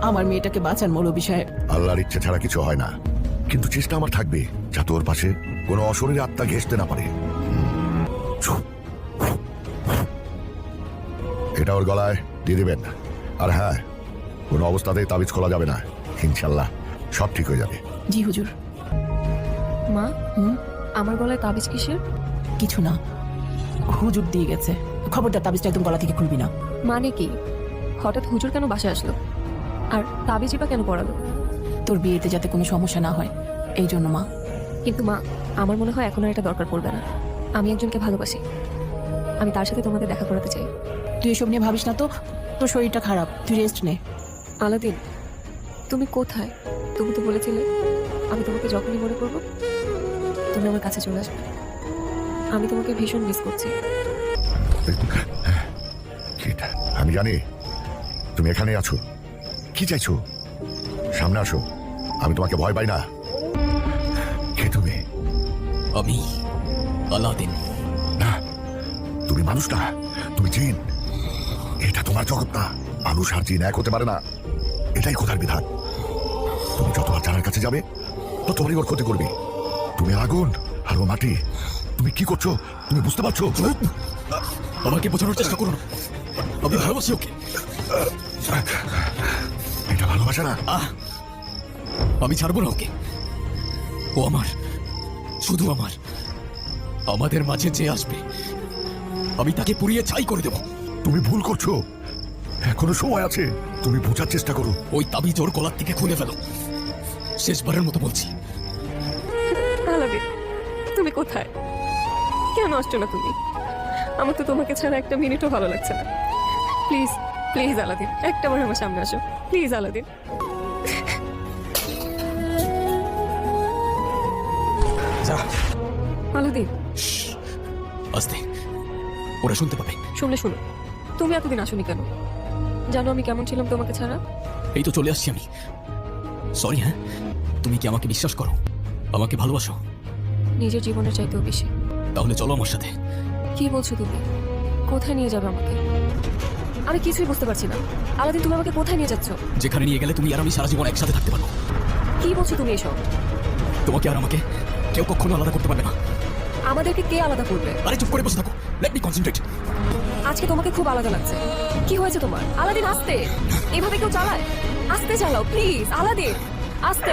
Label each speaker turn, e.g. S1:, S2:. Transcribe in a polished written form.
S1: আমার মেয়েটাকে বাঁচান মৌলভী সাহেব।
S2: আল্লাহর ইচ্ছে ছাড়া কিছু হয় না, কিন্তু চেষ্টা আমার থাকবে যাতে ওর পাশে কোনো অশরীর আত্মা ঘেঁষতে না পারে। এটা ওর গলায় দিয়ে দেবেন। আর হ্যাঁ, কোনো অবস্থাতেই তাবিজ খোলা যাবে না। ইনশাল্লাহ সব ঠিক হয়ে যাবে।
S1: জি হুজুর।
S3: মা, আমার গলায় তাবিজ কিসের?
S1: কিছু না, হুজুর দিয়ে গেছে। খবরদার তাবিজটা একদম গলা থেকে খুলবি না।
S3: মানে কি? হঠাৎ হুজুর কেন বাসায় আসলো? আর তাবিজই বা কেন পড়ালো?
S1: তোর বিয়েতে যাতে কোনো সমস্যা না হয় এই জন্য মা।
S3: কিন্তু মা, আমার মনে হয় এখন আর এটা দরকার পড়বে না। আমি একজনকে ভালোবাসি, আমি তার সাথে তোমাদের দেখা করাতে চাই।
S1: তুই এসব নিয়ে ভাবিস না তো, তোর শরীরটা খারাপ, তুই রেস্ট নে।
S3: আলাদিন, তুমি কোথায়? তুমি তো বলেছিলে আমি তোমাকে যখনই মনে করবো তুমি আমার কাছে চলে আসবে। আমি তোমাকে ভীষণ মিস করছি।
S2: আমি জানি তুমি এখানে আছো। কি চাইছো? সামনে আসো, আমি তোমাকে ভয় পাই না। কে তুমি?
S4: আমি আলাদিন।
S2: না, তুমি মানুষ না, তুমি জিন। এটা তোমার জগৎ না। মানুষ আর জিন এক হতে পারে না, এটাই খোদার বিধান। তুমি যত জানার কাছে যাবে ততবারই ওর ক্ষতি করবে। তুমি আগুন আর ও মাটি। তুমি কি করছো তুমি বুঝতে পারছো?
S4: আমাকে বোঝানোর চেষ্টা করো না, আমি ভালোবাসি ওকে।
S2: এটা ভালোবাসা না।
S4: আমি ছাড়বো না ওকে। ও আমার, শুধু আমার। আমাদের মাঝে যে আসবে আমি তাকে পুড়িয়ে ছাই করে দেব।
S2: তুমি ভুল করছো, এখনো সময় আছে। তুমি বোঝার চেষ্টা করো।
S4: ওই তাবিজ ওর গলার থেকে খুলে ফেলো। শেষবারের মতো বলছি।
S3: আলাদিন, তুমি কোথায়? কেন আসছো না তুমি? আমার তো তোমাকে ছাড়া একটা মিনিটও ভালো লাগছে না। প্লিজ প্লিজ আলাদিন, একটাবার আমার সামনে আসো প্লিজ। আলাদিন,
S4: যা।
S3: আলাদিন,
S4: আস্তে, ওরা শুনতে পাবে।
S3: শুনলে শুনো। তুমি এতদিন আসোনি কেন? জানো আমি কেমন ছিলাম তোমাকে ছাড়া?
S4: এই তো চলে আসছি আমি। সরি। হ্যাঁ, তুমি কি আমাকে বিশ্বাস করো? আমাকে ভালোবাসো?
S3: নিজের জীবনের চাইতেও বেশি।
S4: তাহলে চলো আমার সাথে।
S3: কি বলছো তুমি? কোথায় নিয়ে যাবে আমাকে? আমি কিছুই বুঝতে পারছি না। আলাদিন, তুমি আমাকে কোথায় নিয়ে যাচ্ছ?
S4: যেখানে নিয়ে গেলে তুমি আর আমি সারা জীবন একসাথে থাকতে পারবো।
S3: কি বলছো তুমি এসব?
S4: তোমাকে আর আমাকে কেউ কখনো আলাদা করতে পারবে না।
S3: আমাদেরকে কে আলাদা করবে?
S4: আরে চুপ করে বসে থাকো, লেট মি কনসেন্ট্রেট।
S3: আজকে তোমাকে খুব আলাদা লাগছে। কি হয়েছে তোমার? আলাদিন, আস্তে। এভাবে কেউ চালায়? আস্তে চালাও প্লিজ। আলাদিন, আস্তে।